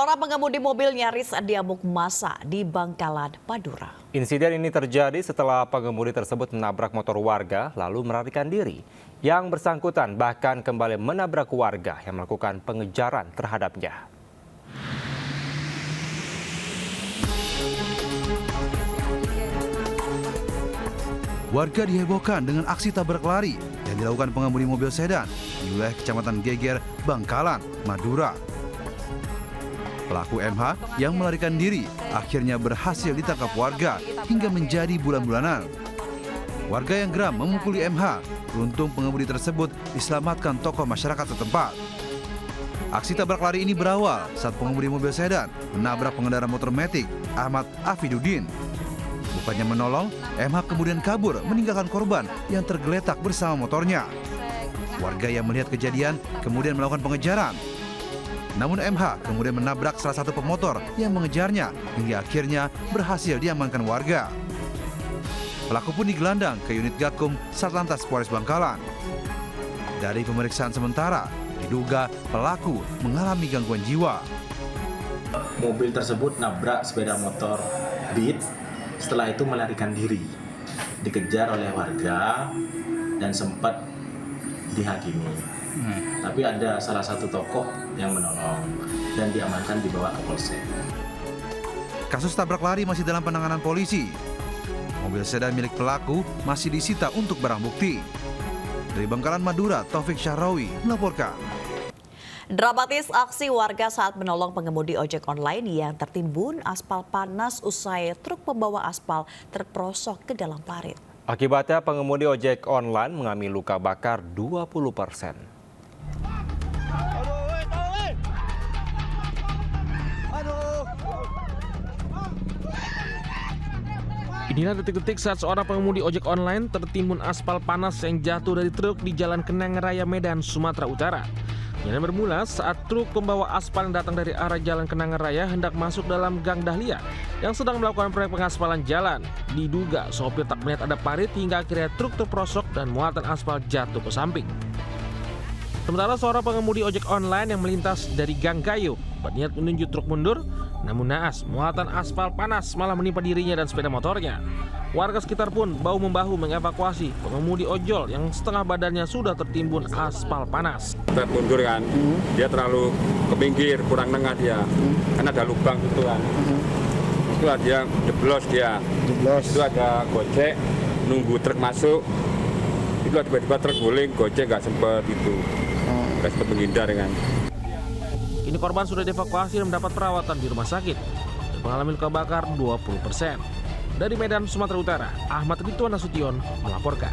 Seorang pengemudi mobil nyaris diamuk massa di Bangkalan, Madura. Insiden ini terjadi setelah pengemudi tersebut menabrak motor warga lalu melarikan diri. Yang bersangkutan bahkan kembali menabrak warga yang melakukan pengejaran terhadapnya. Warga dihebohkan dengan aksi tabrak lari yang dilakukan pengemudi mobil sedan di wilayah Kecamatan Geger, Bangkalan, Madura. Pelaku MH yang melarikan diri akhirnya berhasil ditangkap warga hingga menjadi bulan-bulanan. Warga yang geram memukuli MH, beruntung pengemudi tersebut diselamatkan tokoh masyarakat setempat. Aksi tabrak lari ini berawal saat pengemudi mobil sedan menabrak pengendara motor metik Ahmad Afiduddin. Bukannya menolong, MH kemudian kabur meninggalkan korban yang tergeletak bersama motornya. Warga yang melihat kejadian kemudian melakukan pengejaran. Namun MH kemudian menabrak salah satu pemotor yang mengejarnya hingga akhirnya berhasil diamankan warga. Pelaku pun digelandang ke unit Gakum Satlantas Polres Bangkalan. Dari pemeriksaan sementara, diduga pelaku mengalami gangguan jiwa. Mobil tersebut nabrak sepeda motor Beat, setelah itu melarikan diri. Dikejar oleh warga dan sempat dihakimi. Tapi ada salah satu tokoh yang menolong dan diamankan dibawa ke polsek. Kasus tabrak lari masih dalam penanganan polisi. Mobil sedan milik pelaku masih disita untuk barang bukti. Dari Bangkalan, Madura, Taufik Syahrawi melaporkan. Dramatis aksi warga saat menolong pengemudi ojek online yang tertimbun aspal panas usai truk pembawa aspal terperosok ke dalam parit. Akibatnya pengemudi ojek online mengalami luka bakar 20%. Inilah detik-detik saat seorang pengemudi ojek online tertimbun aspal panas yang jatuh dari truk di Jalan Kenang Raya, Medan, Sumatera Utara. Kejadian bermula saat truk pembawa aspal yang datang dari arah Jalan Kenang Raya hendak masuk dalam Gang Dahlia yang sedang melakukan proyek pengaspalan jalan. Diduga sopir tak melihat ada parit hingga akhirnya truk terperosok dan muatan aspal jatuh ke samping. Sementara seorang pengemudi ojek online yang melintas dari Gang Kayu berniat menuju truk mundur, namun naas muatan aspal panas malah menimpa dirinya dan sepeda motornya. Warga sekitar pun bahu-membahu mengevakuasi pengemudi ojol yang setengah badannya sudah tertimbun aspal panas. Kita mundur kan, dia terlalu ke pinggir, kurang tengah dia, karena ada lubang gitu kan. Itulah dia jeblos dia. Itu ada gojek, nunggu truk masuk. Itu tiba-tiba truk guling, gojek nggak sempat itu, nggak sempat menghindar kan. Kini korban sudah dievakuasi dan mendapat perawatan di rumah sakit dan mengalami luka bakar 20%. Dari Medan, Sumatera Utara, Ahmad Ridwan Nasution melaporkan.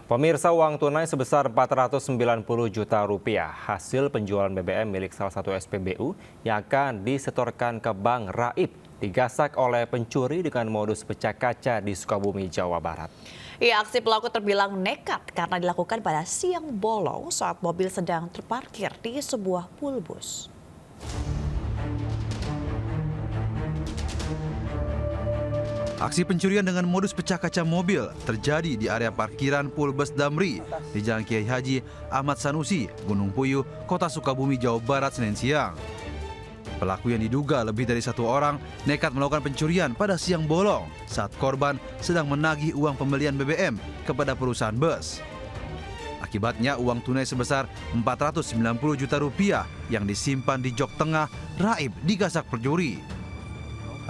Pemirsa, uang tunai sebesar 490 juta rupiah hasil penjualan BBM milik salah satu SPBU yang akan disetorkan ke Bank Raib digasak oleh pencuri dengan modus pecah kaca di Sukabumi, Jawa Barat. Ya, aksi pelaku terbilang nekat karena dilakukan pada siang bolong saat mobil sedang terparkir di sebuah pulbus. Aksi pencurian dengan modus pecah kaca mobil terjadi di area parkiran Pulbus Damri di Jalan Kiai Haji Ahmad Sanusi, Gunung Puyuh, Kota Sukabumi, Jawa Barat, Senin siang. Pelaku yang diduga lebih dari satu orang nekat melakukan pencurian pada siang bolong saat korban sedang menagih uang pembelian BBM kepada perusahaan bus. Akibatnya uang tunai sebesar 490 juta rupiah yang disimpan di jok tengah Raib digasak pencuri.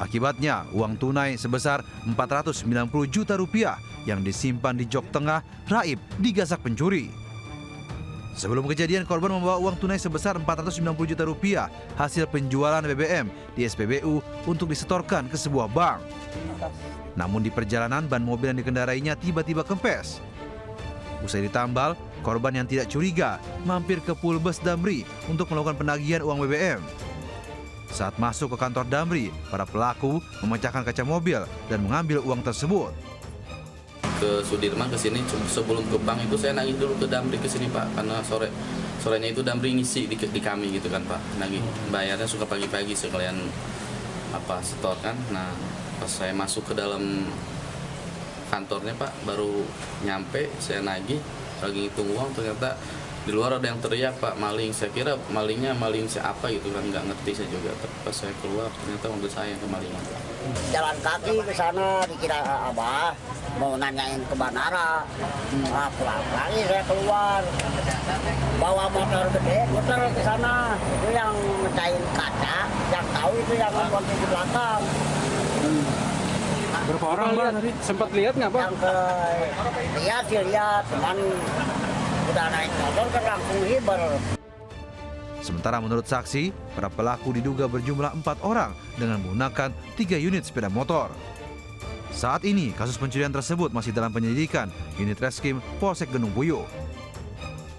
Akibatnya uang tunai sebesar 490 juta rupiah yang disimpan di jok tengah Raib digasak pencuri. Sebelum kejadian, korban membawa uang tunai sebesar 490 juta rupiah hasil penjualan BBM di SPBU untuk disetorkan ke sebuah bank. Namun di perjalanan ban mobil yang dikendarainya tiba-tiba kempes. Usai ditambal, korban yang tidak curiga mampir ke Pulbus Damri untuk melakukan penagihan uang BBM. Saat masuk ke kantor Damri, para pelaku memecahkan kaca mobil dan mengambil uang tersebut. Ke Sudirman ke sini, sebelum ke bank itu saya nagih dulu ke Damri ke sini Pak, karena sorenya itu Damri ngisi di kami gitu kan Pak, nagih bayarnya suka pagi-pagi sekalian setor kan. Nah pas saya masuk ke dalam kantornya Pak, baru nyampe saya nagih lagi ngitung uang, ternyata Di luar ada yang teriak, Pak, maling. Saya kira malingnya maling siapa gitu kan, nggak ngerti saya juga. Pas saya keluar ternyata mobil saya yang kemalingan. Jalan kaki ke sana dikira Abah mau nanyain ke bandara. Nah, pulang lagi saya keluar. Bawa motor gede, muter ke sana. Itu yang mecahin kaca, yang tahu itu yang nonton di belakang. Berapa orang Pak tadi? Sempat lihat nggak Pak? Yang ke lihat, cuman udah naik motor kan langsung hiber. Sementara menurut saksi, para pelaku diduga berjumlah 4 orang dengan menggunakan 3 unit sepeda motor. Saat ini, kasus pencurian tersebut masih dalam penyelidikan unit Reskrim Polsek Gunung Puyuh.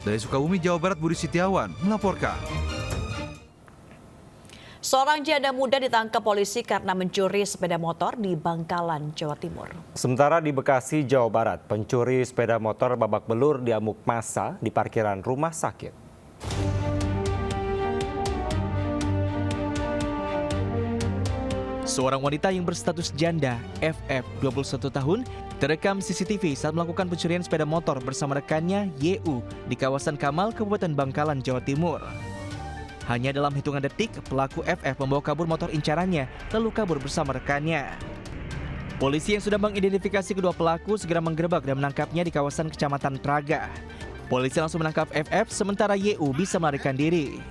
Dari Sukabumi, Jawa Barat, Budi Setiawan melaporkan. Seorang janda muda ditangkap polisi karena mencuri sepeda motor di Bangkalan, Jawa Timur. Sementara di Bekasi, Jawa Barat, pencuri sepeda motor babak belur diamuk massa di parkiran rumah sakit. Seorang wanita yang berstatus janda, FF, 21 tahun, terekam CCTV saat melakukan pencurian sepeda motor bersama rekannya, YU, di kawasan Kamal, Kabupaten Bangkalan, Jawa Timur. Hanya dalam hitungan detik, pelaku FF membawa kabur motor incarannya, lalu kabur bersama rekannya. Polisi yang sudah mengidentifikasi kedua pelaku segera menggerebek dan menangkapnya di kawasan Kecamatan Praga. Polisi langsung menangkap FF, sementara YU bisa melarikan diri.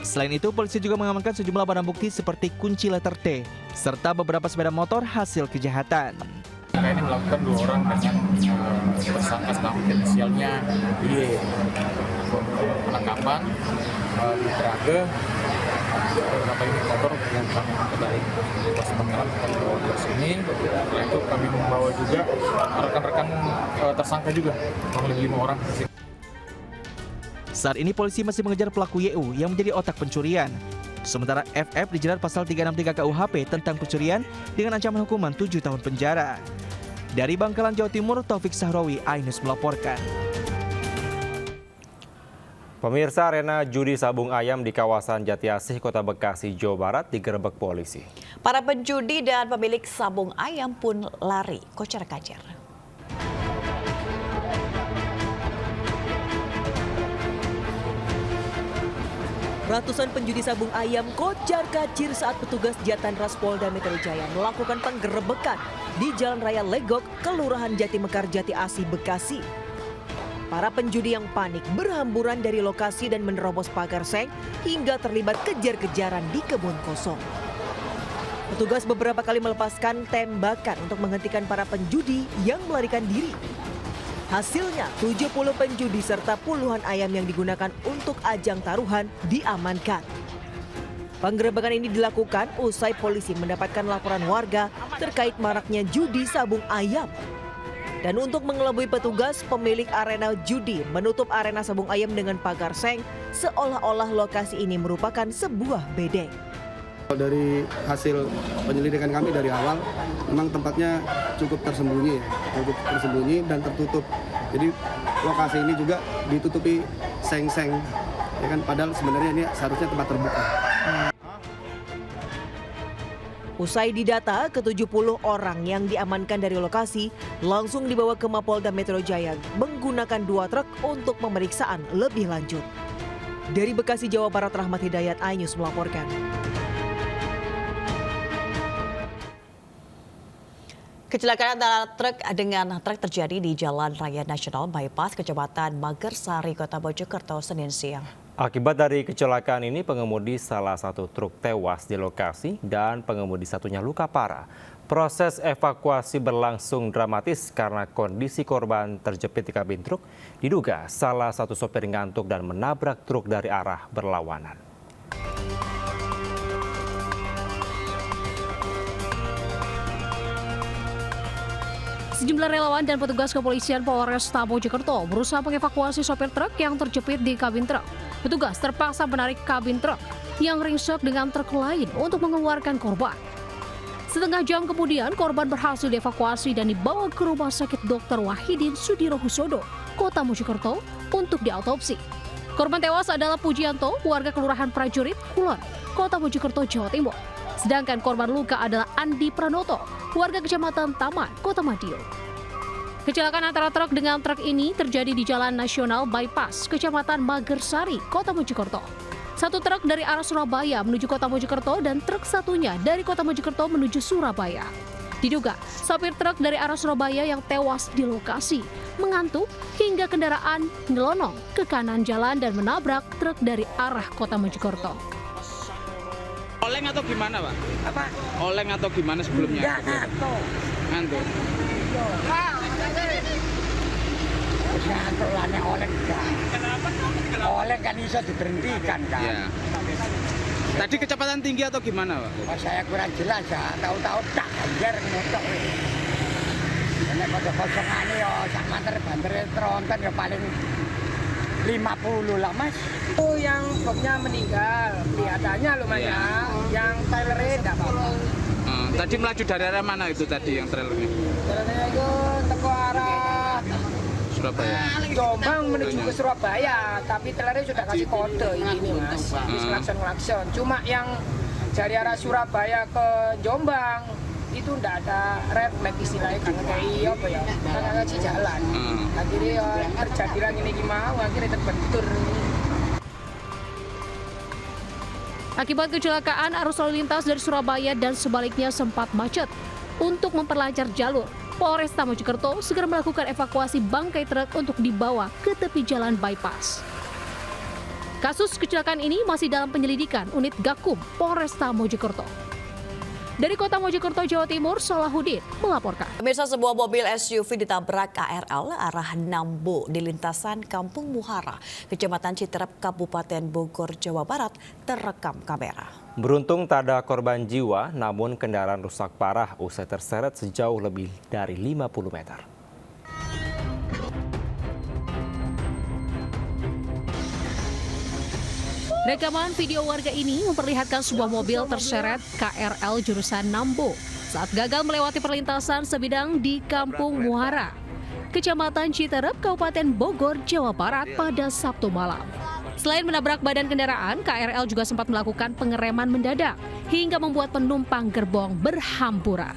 Selain itu, polisi juga mengamankan sejumlah barang bukti seperti kunci letter T, serta beberapa sepeda motor hasil kejahatan. Mereka ini melakukan 2 orang dengan tersangka nama inisialnya Y. Penangkapan di Praga, beberapa unit motor yang kami angkat dari Polres Bangkalan kami bawa ke sini. Setelah itu kami membawa juga rekan-rekan tersangka juga, kurang lebih 5 orang. Saat ini polisi masih mengejar pelaku YU yang menjadi otak pencurian. Sementara FF dijerat pasal 363 KUHP tentang pencurian dengan ancaman hukuman 7 tahun penjara. Dari Bangkalan, Jawa Timur, Taufik Sahrawi, iNews melaporkan. Pemirsa, arena judi sabung ayam di kawasan Jatiasih, Kota Bekasi, Jawa Barat digerebek polisi. Para penjudi dan pemilik sabung ayam pun lari kocar-kacir. Ratusan penjudi sabung ayam kocar-kacir saat petugas Jatanras Polda Metro Jaya melakukan penggerebekan di Jalan Raya Legok, Kelurahan Jatimekar, Jatiasih, Bekasi. Para penjudi yang panik berhamburan dari lokasi dan menerobos pagar seng hingga terlibat kejar-kejaran di kebun kosong. Petugas beberapa kali melepaskan tembakan untuk menghentikan para penjudi yang melarikan diri. Hasilnya, 70 penjudi serta puluhan ayam yang digunakan untuk ajang taruhan diamankan. Penggerebekan ini dilakukan usai polisi mendapatkan laporan warga terkait maraknya judi sabung ayam. Dan untuk mengelabui petugas, pemilik arena judi menutup arena sabung ayam dengan pagar seng seolah-olah lokasi ini merupakan sebuah bedeng. Dari hasil penyelidikan kami dari awal, memang tempatnya cukup tersembunyi dan tertutup. Jadi lokasi ini juga ditutupi seng-seng, ya kan? Padahal sebenarnya ini seharusnya tempat terbuka. Usai didata, ke-70 orang yang diamankan dari lokasi langsung dibawa ke Mapolda Metro Jaya menggunakan 2 truk untuk pemeriksaan lebih lanjut. Dari Bekasi, Jawa Barat, Rahmat Hidayat, iNews melaporkan. Kecelakaan antara truk dengan truk terjadi di Jalan Raya Nasional Bypass, Kecamatan Magersari, Kota Mojokerto, Senin siang. Akibat dari kecelakaan ini, pengemudi salah satu truk tewas di lokasi dan pengemudi satunya luka parah. Proses evakuasi berlangsung dramatis karena kondisi korban terjepit di kabin truk. Diduga salah satu sopir ngantuk dan menabrak truk dari arah berlawanan. Sejumlah relawan dan petugas kepolisian Polresta Mojokerto berusaha mengevakuasi sopir truk yang terjepit di kabin truk. Petugas terpaksa menarik kabin truk yang ringsek dengan truk lain untuk mengeluarkan korban. Setengah jam kemudian, korban berhasil dievakuasi dan dibawa ke Rumah Sakit Dr. Wahidin Sudirohusodo, Kota Mojokerto, untuk diautopsi. Korban tewas adalah Pujianto, warga Kelurahan Prajurit, Kulon, Kota Mojokerto, Jawa Timur. Sedangkan korban luka adalah Andi Pranoto, warga Kecamatan Taman, Kota Madiun. Kecelakaan antara truk dengan truk ini terjadi di Jalan Nasional Bypass, Kecamatan Magersari, Kota Mojokerto. Satu truk dari arah Surabaya menuju Kota Mojokerto dan truk satunya dari Kota Mojokerto menuju Surabaya. Diduga, sopir truk dari arah Surabaya yang tewas di lokasi mengantuk hingga kendaraan nyelonong ke kanan jalan dan menabrak truk dari arah Kota Mojokerto. Oleng atau gimana, Pak? Apa? Oleng atau gimana sebelumnya? Enggak, ngantuk. Ngantuk. Ngantuk lah, nek oleng enggak. Oleng kan bisa diberhentikan kan. Ya. Tadi kecepatan tinggi atau gimana, Pak? Oh, saya kurang jelas ya, tahu-tahu tak anjir ngotok. Nek kosong-kosongan yo sak manter bantere tronton ya paling 50 lah, Mas. Oh, yang bomnya meninggal, kelihatannya lumayan. Ya. Yang trailernya enggak apa-apa. Tadi melaju dari arah mana itu tadi yang trailernya? Trailernya itu teko arah Surabaya. Jombang menuju ke Surabaya, tapi trailernya sudah kasih kode ini, Mas. Di klakson-klakson. Cuma yang dari arah Surabaya ke Jombang itu enggak ada red flag istilahnya, kan kayak apa ya? Kan ngasih jalan. Akhirnya terjadi lagi ini gimana? Akhirnya terbentur. Akibat kecelakaan, arus lalu lintas dari Surabaya dan sebaliknya sempat macet. Untuk memperlancar jalur, Polresta Mojokerto segera melakukan evakuasi bangkai truk untuk dibawa ke tepi jalan bypass. Kasus kecelakaan ini masih dalam penyelidikan unit Gakum Polresta Mojokerto. Dari Kota Mojokerto, Jawa Timur, Solahuddin melaporkan. Pemirsa, sebuah mobil SUV ditabrak KRL arah Nambo di lintasan Kampung Muhara, Kecamatan Citerep, Kabupaten Bogor, Jawa Barat, terekam kamera. Beruntung tak ada korban jiwa, namun kendaraan rusak parah usai terseret sejauh lebih dari 50 meter. Rekaman video warga ini memperlihatkan sebuah mobil terseret KRL jurusan Nambo saat gagal melewati perlintasan sebidang di Kampung Muhara, Kecamatan Citerep, Kabupaten Bogor, Jawa Barat pada Sabtu malam. Selain menabrak badan kendaraan, KRL juga sempat melakukan pengereman mendadak hingga membuat penumpang gerbong berhamburan.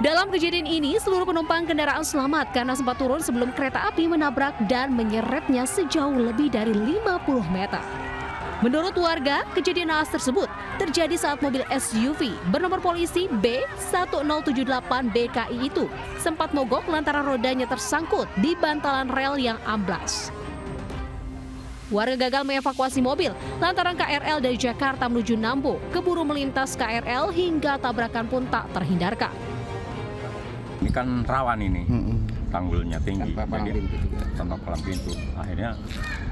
Dalam kejadian ini, seluruh penumpang kendaraan selamat karena sempat turun sebelum kereta api menabrak dan menyeretnya sejauh lebih dari 50 meter. Menurut warga, kejadian naas tersebut terjadi saat mobil SUV bernomor polisi B1078BKI itu sempat mogok lantaran rodanya tersangkut di bantalan rel yang amblas. Warga gagal mengevakuasi mobil lantaran KRL dari Jakarta menuju Nambo keburu melintas KRL hingga tabrakan pun tak terhindarkan. Ini kan rawan ini, tanggulnya tinggi, jadi tanpa palang pintu. Akhirnya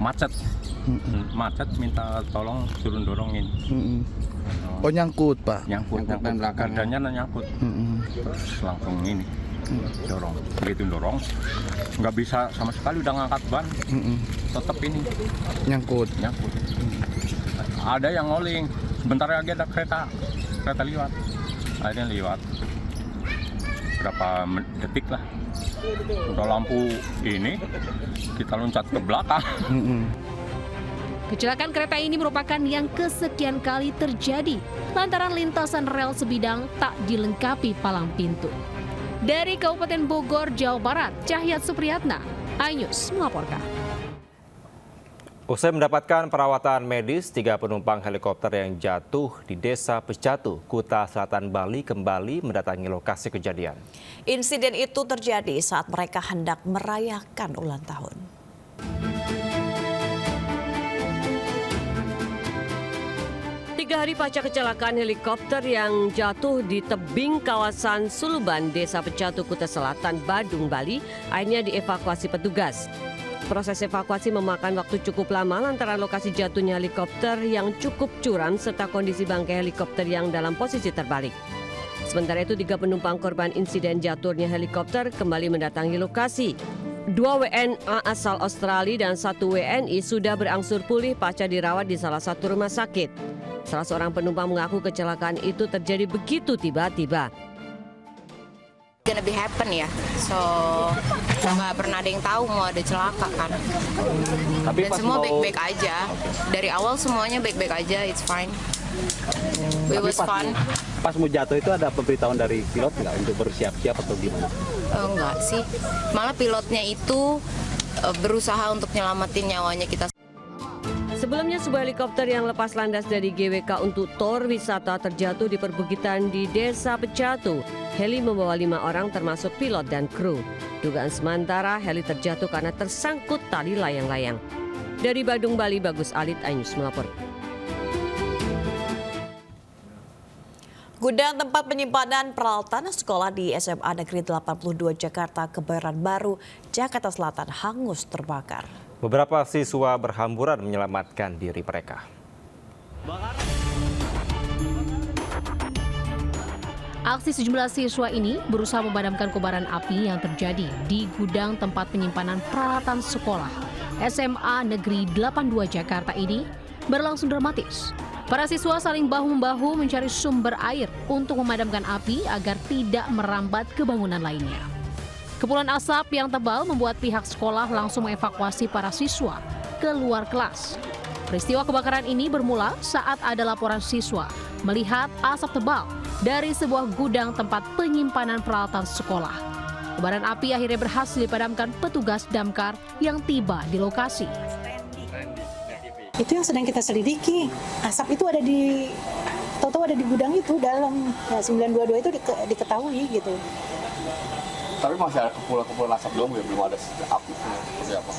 macet, minta tolong turun dorongin. Oh, nyangkut, Pak? Nyangkut badannya nyangkut. Terus langsung ini dorong, begitu dorong, nggak bisa sama sekali udah ngangkat ban, tetap ini nyangkut. Ada yang ngoling, sebentar lagi ada kereta lewat, akhirnya lewat. Berapa detik lah, udah lampu ini kita loncat ke belakang. Kecelakaan kereta ini merupakan yang kesekian kali terjadi lantaran lintasan rel sebidang tak dilengkapi palang pintu. Dari Kabupaten Bogor, Jawa Barat, Cahyat Supriyatna, iNews melaporkan. Usai mendapatkan perawatan medis, 3 penumpang helikopter yang jatuh di Desa Pecatu, Kuta Selatan, Bali kembali mendatangi lokasi kejadian. Insiden itu terjadi saat mereka hendak merayakan ulang tahun. Tiga hari pasca kecelakaan helikopter yang jatuh di tebing kawasan Suluban, Desa Pecatu, Kuta Selatan, Badung, Bali, akhirnya dievakuasi petugas. Proses evakuasi memakan waktu cukup lama lantaran lokasi jatuhnya helikopter yang cukup curam serta kondisi bangkai helikopter yang dalam posisi terbalik. Sementara itu 3 penumpang korban insiden jatuhnya helikopter kembali mendatangi lokasi. 2 WNA asal Australia dan 1 WNI sudah berangsur pulih pasca dirawat di salah satu rumah sakit. Salah seorang penumpang mengaku kecelakaan itu terjadi begitu tiba-tiba. Gonna be happen ya, so nggak pernah ada yang tahu mau ada celaka kan. Dan semua baik-baik aja. Dari awal semuanya baik-baik aja, it's fine. It was fun. Pas mau jatuh itu ada pemberitahuan dari pilot nggak untuk bersiap-siap atau gimana? Enggak sih, malah pilotnya itu berusaha untuk nyelamatin nyawanya kita. Sebelumnya sebuah helikopter yang lepas landas dari GWK untuk tor wisata terjatuh di perbukitan di Desa Pecatu. Heli membawa 5 orang termasuk pilot dan kru. Dugaan sementara heli terjatuh karena tersangkut tali layang-layang. Dari Badung, Bali, Bagus Alit, iNews melapor. Gudang tempat penyimpanan peralatan sekolah di SMA Negeri 82 Jakarta Kebayoran Baru, Jakarta Selatan hangus terbakar. Beberapa siswa berhamburan menyelamatkan diri mereka. Aksi sejumlah siswa ini berusaha memadamkan kobaran api yang terjadi di gudang tempat penyimpanan peralatan sekolah SMA Negeri 82 Jakarta ini berlangsung dramatis. Para siswa saling bahu-membahu mencari sumber air untuk memadamkan api agar tidak merambat ke bangunan lainnya. Kepulan asap yang tebal membuat pihak sekolah langsung mengevakuasi para siswa ke luar kelas. Peristiwa kebakaran ini bermula saat ada laporan siswa melihat asap tebal dari sebuah gudang tempat penyimpanan peralatan sekolah. Kobaran api akhirnya berhasil dipadamkan petugas damkar yang tiba di lokasi. Itu yang sedang kita selidiki. Asap itu ada di, tahu-tahu ada di gudang itu dalam ya, 922 itu diketahui gitu. Tapi masih ada kepulan asap doang ya, belum ada api seperti apa?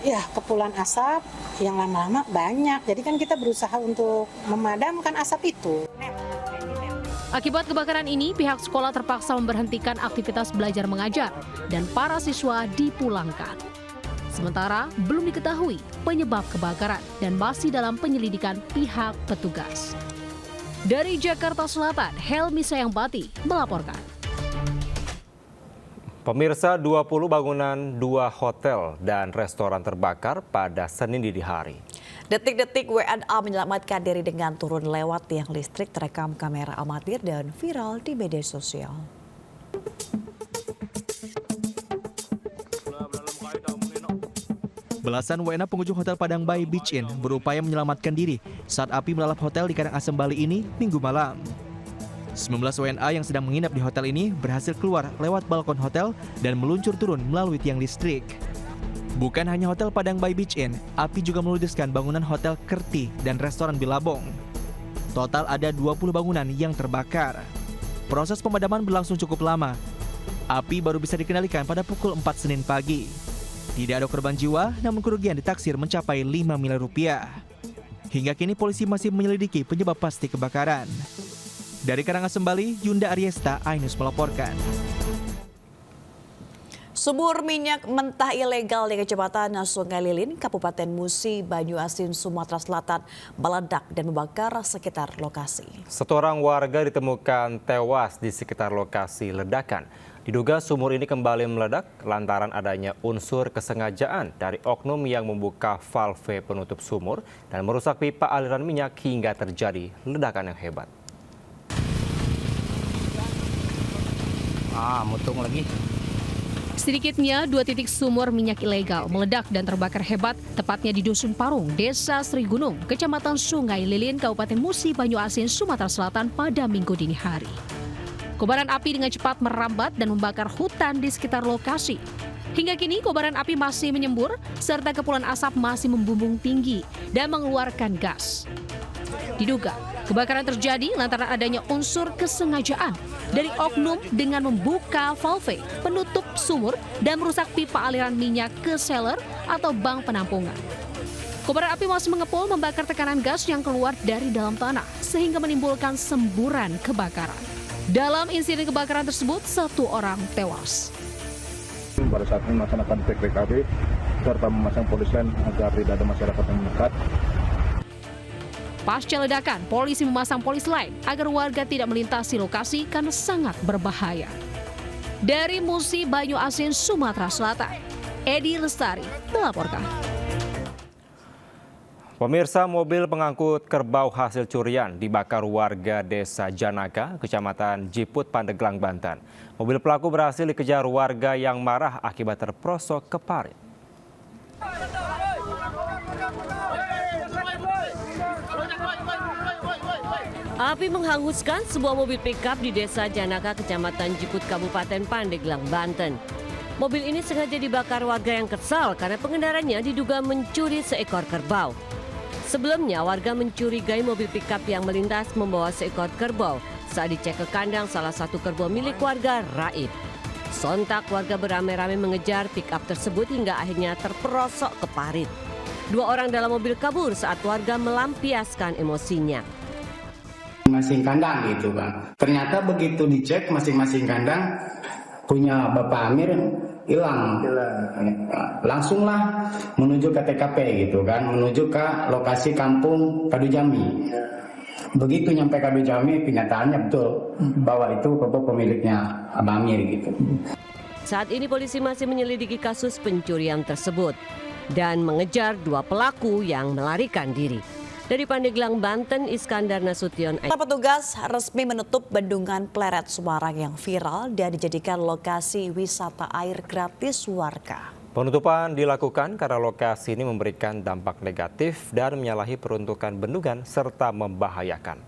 Ya, kepulan asap yang lama-lama banyak. Jadi kan kita berusaha untuk memadamkan asap itu. Akibat kebakaran ini, pihak sekolah terpaksa memberhentikan aktivitas belajar mengajar dan para siswa dipulangkan. Sementara belum diketahui penyebab kebakaran dan masih dalam penyelidikan pihak petugas. Dari Jakarta Selatan, Helmi Sayangbati melaporkan. Pemirsa, 20 bangunan 2 hotel dan restoran terbakar pada Senin dini hari. Detik-detik WNA menyelamatkan diri dengan turun lewat tiang listrik terekam kamera amatir dan viral di media sosial. Belasan WNA pengunjung Hotel Padang Bay Beach Inn berupaya menyelamatkan diri saat api melalap hotel di Karangasem, Bali ini Minggu malam. 19 WNA yang sedang menginap di hotel ini berhasil keluar lewat balkon hotel dan meluncur turun melalui tiang listrik. Bukan hanya Hotel Padang Bay Beach Inn, api juga meludeskan bangunan Hotel Kerti dan restoran Bilabong. Total ada 20 bangunan yang terbakar. Proses pemadaman berlangsung cukup lama. Api baru bisa dikendalikan pada pukul 4 Senin pagi. Tidak ada korban jiwa, namun kerugian ditaksir mencapai 5 miliar rupiah. Hingga kini polisi masih menyelidiki penyebab pasti kebakaran. Dari Karangasem, Bali, Yunda Ariesta, iNews melaporkan. Sumur minyak mentah ilegal di Kecamatan Sungai Lilin, Kabupaten Musi, Banyuasin, Sumatera Selatan meledak dan membakar sekitar lokasi. Satu orang warga ditemukan tewas di sekitar lokasi ledakan. Diduga sumur ini kembali meledak lantaran adanya unsur kesengajaan dari oknum yang membuka valve penutup sumur dan merusak pipa aliran minyak hingga terjadi ledakan yang hebat. Mutung lagi. Sedikitnya 2 titik sumur minyak ilegal meledak dan terbakar hebat, tepatnya di Dusun Parung, Desa Sri Gunung, Kecamatan Sungai Lilin, Kabupaten Musi, Banyuasin, Sumatera Selatan pada Minggu dini hari. Kobaran api dengan cepat merambat dan membakar hutan di sekitar lokasi. Hingga kini kobaran api masih menyembur, serta kepulan asap masih membumbung tinggi dan mengeluarkan gas. Diduga, kebakaran terjadi lantaran adanya unsur kesengajaan dari oknum dengan membuka valve penutup sumur dan merusak pipa aliran minyak ke seller atau bank penampungan. Kobaran api masih mengepul membakar tekanan gas yang keluar dari dalam tanah sehingga menimbulkan semburan kebakaran. Dalam insiden kebakaran tersebut, 1 orang tewas. Pada saat ini melaksanakan PKB serta memasang polis lain agar tidak ada masyarakat yang mendekat. Pasca ledakan, polisi memasang polis lain agar warga tidak melintasi lokasi karena sangat berbahaya. Dari Musi, Banyuasin, Sumatera Selatan, Edi Lestari melaporkan. Pemirsa, mobil pengangkut kerbau hasil curian dibakar warga Desa Janaka, Kecamatan Jiput, Pandeglang, Banten. Mobil pelaku berhasil dikejar warga yang marah akibat terprosok ke parit. Api menghanguskan sebuah mobil pickup di Desa Janaka, Kecamatan Jiput, Kabupaten Pandeglang, Banten. Mobil ini sengaja dibakar warga yang kesal karena pengendaranya diduga mencuri seekor kerbau. Sebelumnya, warga mencurigai mobil pickup yang melintas membawa seekor kerbau saat dicek ke kandang salah satu kerbau milik warga Raib. Sontak warga beramai-ramai mengejar pickup tersebut hingga akhirnya terperosok ke parit. 2 orang dalam mobil kabur saat warga melampiaskan emosinya. Masing kandang gitu kan. Ternyata begitu dicek masing-masing kandang punya Bapak Amir hilang. Langsunglah menuju ke TKP gitu kan, menuju ke lokasi kampung Kadujami. Begitu nyampe Kadujami, kenyataannya betul bahwa itu kerbau pemiliknya Abang Amir gitu. Saat ini polisi masih menyelidiki kasus pencurian tersebut dan mengejar 2 pelaku yang melarikan diri. Dari Pandeglang, Banten, Iskandar Nasution. Petugas resmi menutup Bendungan Pleret Semarang yang viral dan dijadikan lokasi wisata air gratis warga. Penutupan dilakukan karena lokasi ini memberikan dampak negatif dan menyalahi peruntukan bendungan serta membahayakan.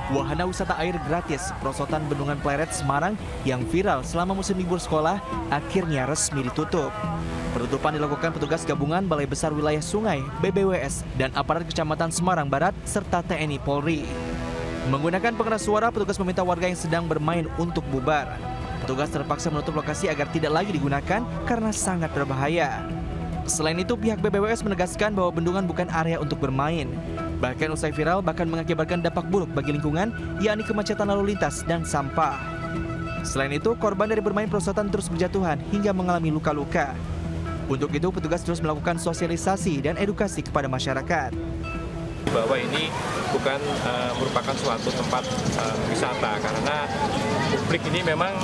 Wahana wisata air gratis perosotan Bendungan Pleret Semarang yang viral selama musim libur sekolah akhirnya resmi ditutup. Penutupan dilakukan petugas gabungan Balai Besar Wilayah Sungai (BBWS) dan aparat Kecamatan Semarang Barat serta TNI Polri. Menggunakan pengeras suara, petugas meminta warga yang sedang bermain untuk bubar. Petugas terpaksa menutup lokasi agar tidak lagi digunakan karena sangat berbahaya. Selain itu, pihak BBWS menegaskan bahwa bendungan bukan area untuk bermain. Bahkan usai viral bahkan mengakibatkan dampak buruk bagi lingkungan, yakni kemacetan lalu lintas dan sampah. Selain itu, korban dari bermain perosotan terus berjatuhan hingga mengalami luka-luka. Untuk itu, petugas terus melakukan sosialisasi dan edukasi kepada masyarakat. Bahwa ini bukan merupakan suatu tempat wisata karena publik ini memang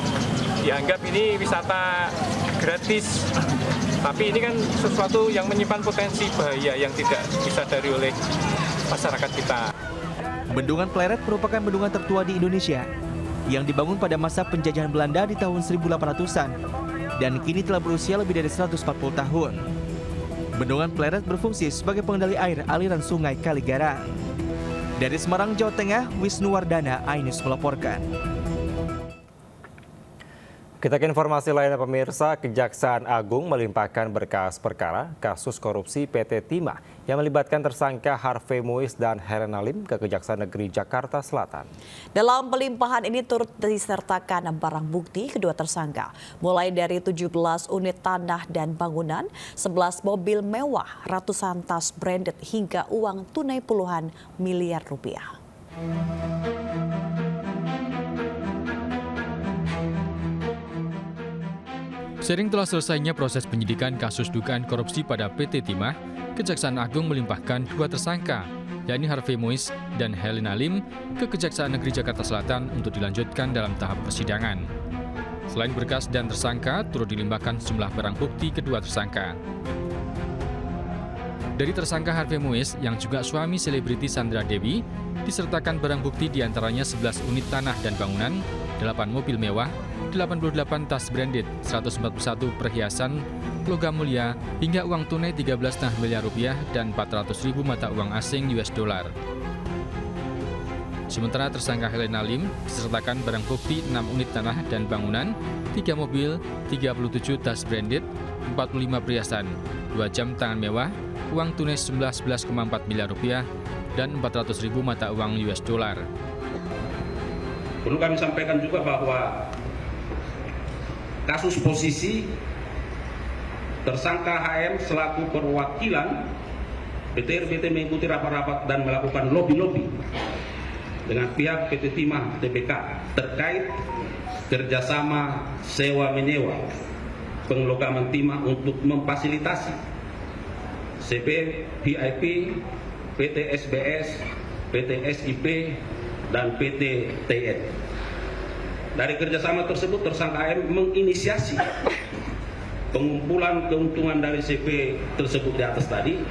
dianggap ini wisata gratis. Tapi ini kan sesuatu yang menyimpan potensi bahaya yang tidak disadari oleh masyarakat kita. Bendungan Pleret merupakan bendungan tertua di Indonesia yang dibangun pada masa penjajahan Belanda di tahun 1800-an dan kini telah berusia lebih dari 140 tahun. Bendungan Pleret berfungsi sebagai pengendali air aliran sungai Kaligarang. Dari Semarang, Jawa Tengah, Wisnu Wardana, iNews melaporkan. Kita ke informasi lainnya pemirsa, Kejaksaan Agung melimpahkan berkas perkara kasus korupsi PT Timah yang melibatkan tersangka Harvey Muiz dan Helena Lim ke Kejaksaan Negeri Jakarta Selatan. Dalam pelimpahan ini turut disertakan barang bukti kedua tersangka, mulai dari 17 unit tanah dan bangunan, 11 mobil mewah, ratusan tas branded hingga uang tunai puluhan miliar rupiah. Seiring telah selesainya proses penyidikan kasus dugaan korupsi pada PT Timah, Kejaksaan Agung melimpahkan 2 tersangka, yakni Harvey Muiz dan Helena Lim, ke Kejaksaan Negeri Jakarta Selatan untuk dilanjutkan dalam tahap persidangan. Selain berkas dan tersangka, turut dilimpahkan sejumlah barang bukti kedua tersangka. Dari tersangka Harvey Muiz, yang juga suami selebriti Sandra Dewi, disertakan barang bukti diantaranya 11 unit tanah dan bangunan, 8 mobil mewah, 88 tas branded, 141 perhiasan, logam mulia, hingga uang tunai 13,5 miliar rupiah dan 400.000 mata uang asing US dollar. Sementara tersangka Helena Lim disertakan barang bukti 6 unit tanah dan bangunan, 3 mobil, 37 tas branded, 45 perhiasan, 2 jam tangan mewah, uang tunai 11,4 miliar rupiah, dan 400.000 mata uang US dollar. Perlu kami sampaikan juga bahwa kasus posisi tersangka HM selaku perwakilan PT mengikuti rapat-rapat dan melakukan lobby-lobby dengan pihak PT Timah Tbk terkait kerjasama sewa-menyewa pengelolaan timah untuk memfasilitasi CP, VIP, PT SBS, PT SIP, dan PT TN. Dari kerjasama tersebut, tersangka AM menginisiasi pengumpulan keuntungan dari CP tersebut di atas tadi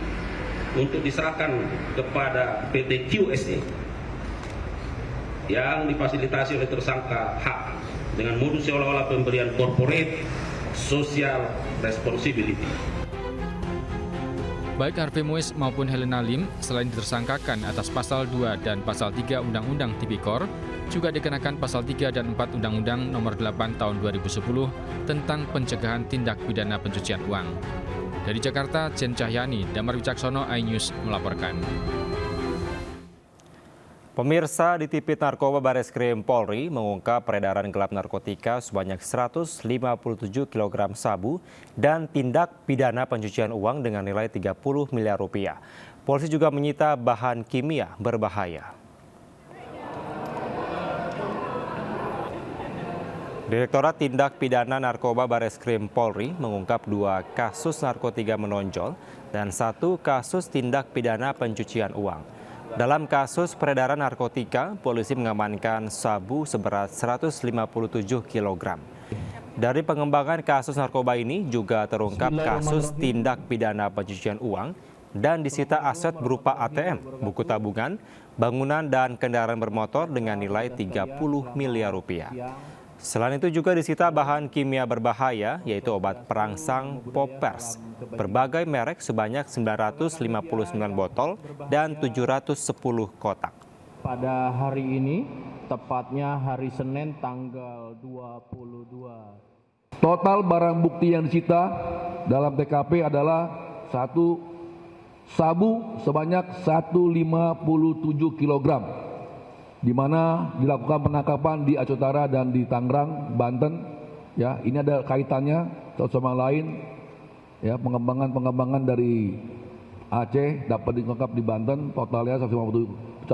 untuk diserahkan kepada PT QSE yang difasilitasi oleh tersangka H dengan modus seolah-olah pemberian corporate, sosial, responsibility. Baik Harvey Mois maupun Helena Lim selain ditersangkakan atas pasal 2 dan pasal 3 Undang-Undang Tipikor, juga dikenakan pasal 3 dan 4 Undang-Undang Nomor 8 Tahun 2010 tentang pencegahan tindak pidana pencucian uang. Dari Jakarta, Jen Cahyani, Damar Wicaksono, iNews melaporkan. Pemirsa, ditipit narkoba Bareskrim Polri mengungkap peredaran gelap narkotika sebanyak 157 kg sabu dan tindak pidana pencucian uang dengan nilai 30 miliar rupiah. Polisi juga menyita bahan kimia berbahaya. Direktorat Tindak Pidana Narkoba Bareskrim Polri mengungkap 2 kasus narkotika menonjol dan 1 kasus tindak pidana pencucian uang. Dalam kasus peredaran narkotika, polisi mengamankan sabu seberat 157 kg. Dari pengembangan kasus narkoba ini juga terungkap kasus tindak pidana pencucian uang dan disita aset berupa ATM, buku tabungan, bangunan dan kendaraan bermotor dengan nilai 30 miliar rupiah. Selain itu juga disita bahan kimia berbahaya yaitu obat perangsang Poppers, berbagai merek sebanyak 959 botol dan 710 kotak. Pada hari ini, tepatnya hari Senin tanggal 22. Total barang bukti yang disita dalam TKP adalah 1 sabu sebanyak 157 kg. Di mana dilakukan penangkapan di Aceh Utara dan di Tangerang, Banten. Ya, ini ada kaitannya satu sama lain. Ya, pengembangan dari Aceh dapat diungkap di Banten, totalnya 157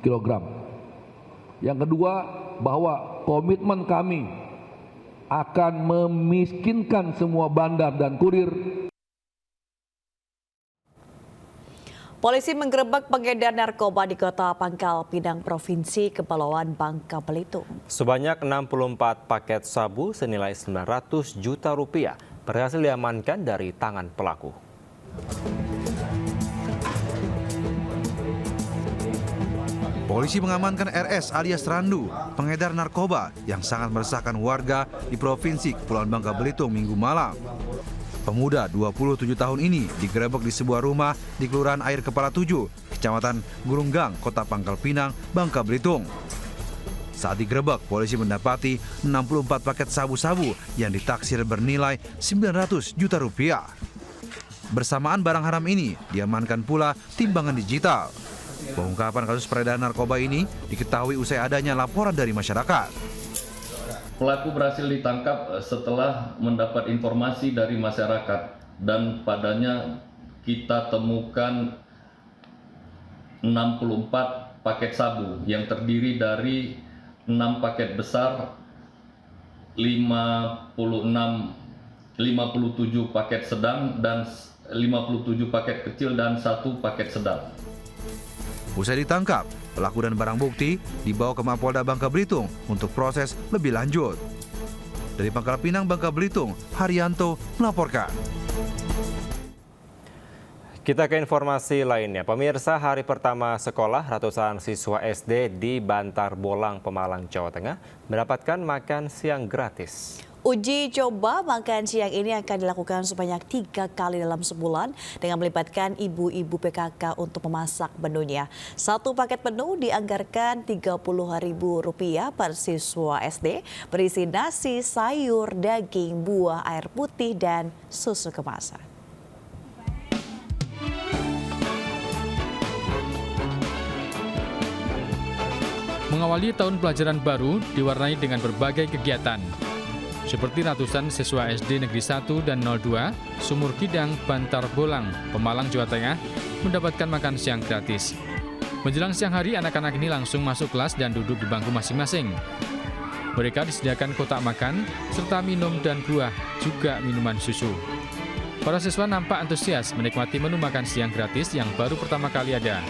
kg. Yang kedua, bahwa komitmen kami akan memiskinkan semua bandar dan kurir. Polisi menggerebek pengedar narkoba di Kota Pangkal Pinang, Provinsi Kepulauan Bangka Belitung. Sebanyak 64 paket sabu senilai 900 juta rupiah berhasil diamankan dari tangan pelaku. Polisi mengamankan RS alias Randu, pengedar narkoba yang sangat meresahkan warga di Provinsi Kepulauan Bangka Belitung Minggu malam. Pemuda 27 tahun ini digerebek di sebuah rumah di Kelurahan Air Kepala 7, Kecamatan Gurunggang, Kota Pangkal Pinang, Bangka Belitung. Saat digerebek, polisi mendapati 64 paket sabu-sabu yang ditaksir bernilai 900 juta rupiah. Bersamaan barang haram ini, diamankan pula timbangan digital. Pengungkapan kasus peredaran narkoba ini diketahui usai adanya laporan dari masyarakat. Pelaku berhasil ditangkap setelah mendapat informasi dari masyarakat dan padanya kita temukan 64 paket sabu yang terdiri dari 6 paket besar, 57 paket sedang dan 57 paket kecil dan 1 paket sedang. Usai ditangkap, pelaku dan barang bukti dibawa ke Mapolda Bangka Belitung untuk proses lebih lanjut. Dari Pangkal Pinang, Bangka Belitung, Haryanto melaporkan. Kita ke informasi lainnya. Pemirsa, hari pertama sekolah, ratusan siswa SD di Bantar Bolang, Pemalang, Jawa Tengah mendapatkan makan siang gratis. Uji coba makan siang ini akan dilakukan sebanyak 3 kali dalam sebulan dengan melibatkan ibu-ibu PKK untuk memasak menunya. 1 paket menu dianggarkan Rp30.000 per siswa SD, berisi nasi, sayur, daging, buah, air putih, dan susu kemasan. Mengawali tahun pelajaran baru diwarnai dengan berbagai kegiatan. Seperti ratusan siswa SD Negeri 1 dan 02, Sumur Kidang, Bantar Bolang, Pemalang, Jawa Tengah, mendapatkan makan siang gratis. Menjelang siang hari, anak-anak ini langsung masuk kelas dan duduk di bangku masing-masing. Mereka disediakan kotak makan, serta minum dan buah, juga minuman susu. Para siswa nampak antusias menikmati menu makan siang gratis yang baru pertama kali ada.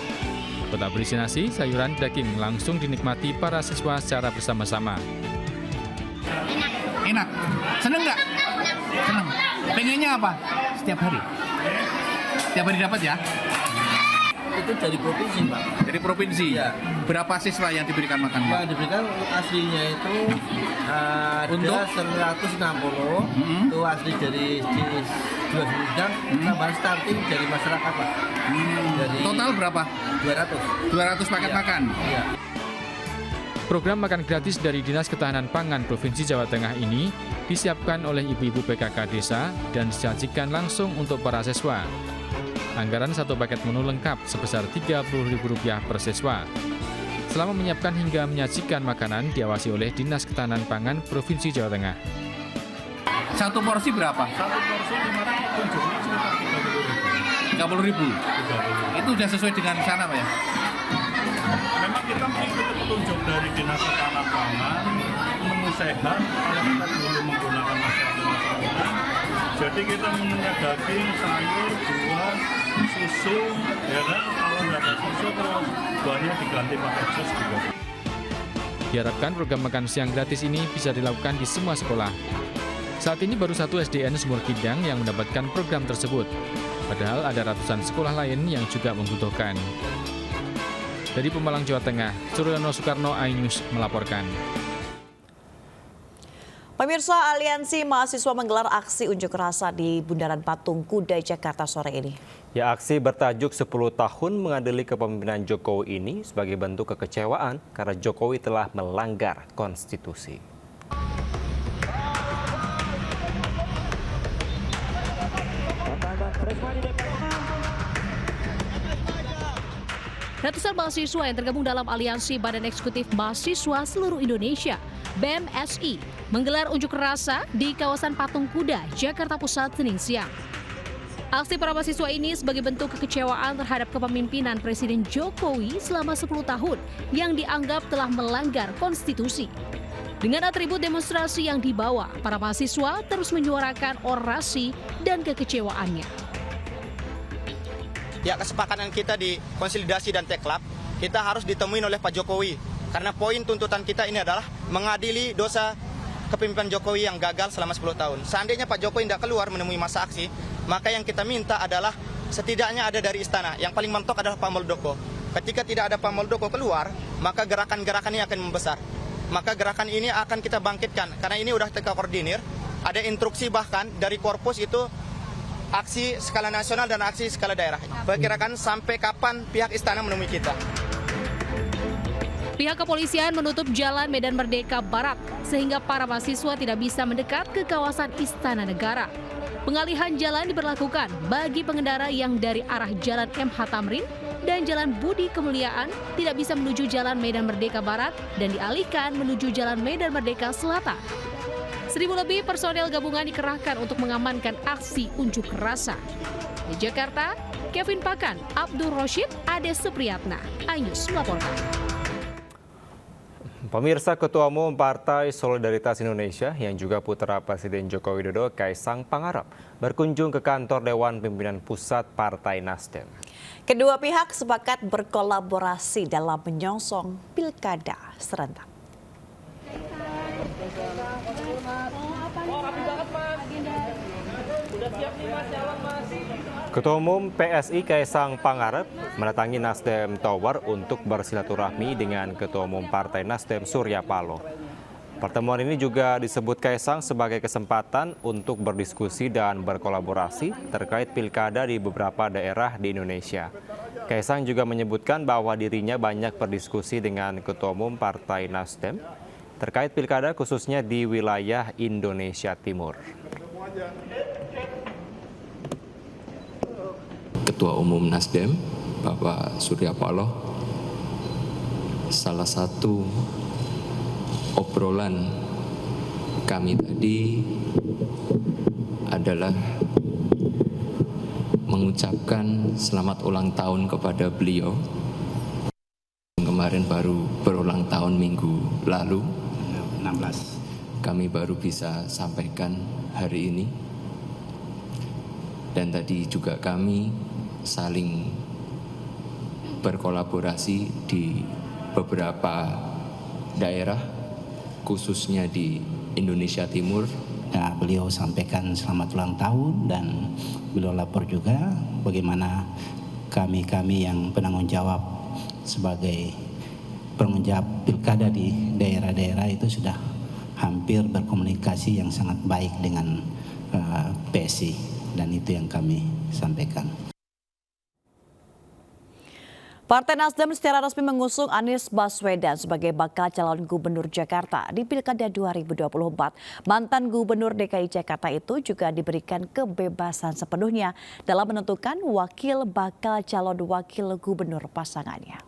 Kotak berisi nasi, sayuran, daging langsung dinikmati para siswa secara bersama-sama. Enak. Seneng nggak? Seneng. Pengennya apa? Setiap hari? Setiap hari dapat ya? itu dari provinsi, Pak. Dari provinsi? Ya. Berapa siswa yang diberikan makan, Pak? Yang diberikan aslinya itu Untuk? ada 160, itu asli dari dua bidang, tambahan starting dari masyarakat, Pak. Dari Total berapa? 200 paket makan? Iya. Program makan gratis dari Dinas Ketahanan Pangan Provinsi Jawa Tengah ini disiapkan oleh ibu-ibu PKK desa dan disajikan langsung untuk para siswa. Anggaran satu paket menu lengkap sebesar Rp30.000 per siswa. Selama menyiapkan hingga menyajikan makanan diawasi oleh Dinas Ketahanan Pangan Provinsi Jawa Tengah. Satu porsi berapa? Satu porsi kemarin kunjungnya sekitar 30.000. Itu sudah sesuai dengan sana, Pak ya? Memang kita mengikuti petunjuk dari Dinas Ketahanan Pangan, menu sehat, kalau kita dulu menggunakan masyarakat. Jadi kita menunya daging, sayur, buah, susu, ya kan? Kalau nggak ada susu terus buahnya diganti pakai jus juga. Diharapkan program makan siang gratis ini bisa dilakukan di semua sekolah. Saat ini baru 1 SDN Sumur Kidang yang mendapatkan program tersebut. Padahal ada ratusan sekolah lain yang juga membutuhkan. Dari Pemalang, Jawa Tengah, Suryono Soekarno, iNews melaporkan. Pemirsa, Aliansi Mahasiswa menggelar aksi unjuk rasa di Bundaran Patung Kuda, Jakarta sore ini. Ya, aksi bertajuk 10 tahun mengadili kepemimpinan Jokowi ini sebagai bentuk kekecewaan karena Jokowi telah melanggar konstitusi. Ratusan mahasiswa yang tergabung dalam Aliansi Badan Eksekutif Mahasiswa Seluruh Indonesia (BEMSI) menggelar unjuk rasa di kawasan Patung Kuda, Jakarta Pusat, Senin siang. Aksi para mahasiswa ini sebagai bentuk kekecewaan terhadap kepemimpinan Presiden Jokowi selama 10 tahun yang dianggap telah melanggar konstitusi. Dengan atribut demonstrasi yang dibawa, para mahasiswa terus menyuarakan orasi dan kekecewaannya. Ya, kesepakatan kita di konsolidasi dan teklab, kita harus ditemuin oleh Pak Jokowi. Karena poin tuntutan kita ini adalah mengadili dosa kepemimpinan Jokowi yang gagal selama 10 tahun. Seandainya Pak Jokowi tidak keluar menemui masa aksi, maka yang kita minta adalah setidaknya ada dari istana. Yang paling mentok adalah Pak Muldoko. Ketika tidak ada Pak Muldoko keluar, maka gerakan-gerakan ini akan membesar. Maka gerakan ini akan kita bangkitkan. Karena ini udah terkoordinir, ada instruksi bahkan dari Korpus itu aksi skala nasional dan aksi skala daerah. Perkirakan sampai kapan pihak istana menemui kita. Pihak kepolisian menutup jalan Medan Merdeka Barat sehingga para mahasiswa tidak bisa mendekat ke kawasan Istana Negara. Pengalihan jalan diberlakukan bagi pengendara yang dari arah Jalan MH Tamrin dan Jalan Budi Kemuliaan tidak bisa menuju Jalan Medan Merdeka Barat dan dialihkan menuju Jalan Medan Merdeka Selatan. 1.000 lebih personel gabungan dikerahkan untuk mengamankan aksi unjuk rasa. Di Jakarta, Kevin Pakan, Abdul Roshid, Ade Supriyatna, iNews melaporkan. Pemirsa, Ketua Umum Partai Solidaritas Indonesia yang juga putra Presiden Joko Widodo, Kaisang Pangarep, berkunjung ke kantor Dewan Pimpinan Pusat Partai Nasdem. Kedua pihak sepakat berkolaborasi dalam menyongsong pilkada serentak. Ketua Umum PSI Kaisang Pangarep mendatangi Nasdem Tower untuk bersilaturahmi dengan Ketua Umum Partai Nasdem Surya Paloh. Pertemuan ini juga disebut Kaisang sebagai kesempatan untuk berdiskusi dan berkolaborasi terkait pilkada di beberapa daerah di Indonesia. Kaisang juga menyebutkan bahwa dirinya banyak berdiskusi dengan Ketua Umum Partai Nasdem terkait pilkada khususnya di wilayah Indonesia Timur. Ketua Umum Nasdem, Bapak Surya Paloh, salah satu obrolan kami tadi adalah mengucapkan selamat ulang tahun kepada beliau. Kemarin baru berulang tahun minggu lalu, 16. Kami baru bisa sampaikan hari ini. Dan tadi juga kami saling berkolaborasi di beberapa daerah, khususnya di Indonesia Timur. Ya, beliau sampaikan selamat ulang tahun dan beliau lapor juga bagaimana kami yang penanggung jawab sebagai penanggung jawab pilkada di daerah-daerah itu sudah hampir berkomunikasi yang sangat baik dengan PSI, dan itu yang kami sampaikan. Partai Nasdem secara resmi mengusung Anies Baswedan sebagai bakal calon gubernur Jakarta di Pilkada 2024. Mantan gubernur DKI Jakarta itu juga diberikan kebebasan sepenuhnya dalam menentukan bakal calon wakil gubernur pasangannya.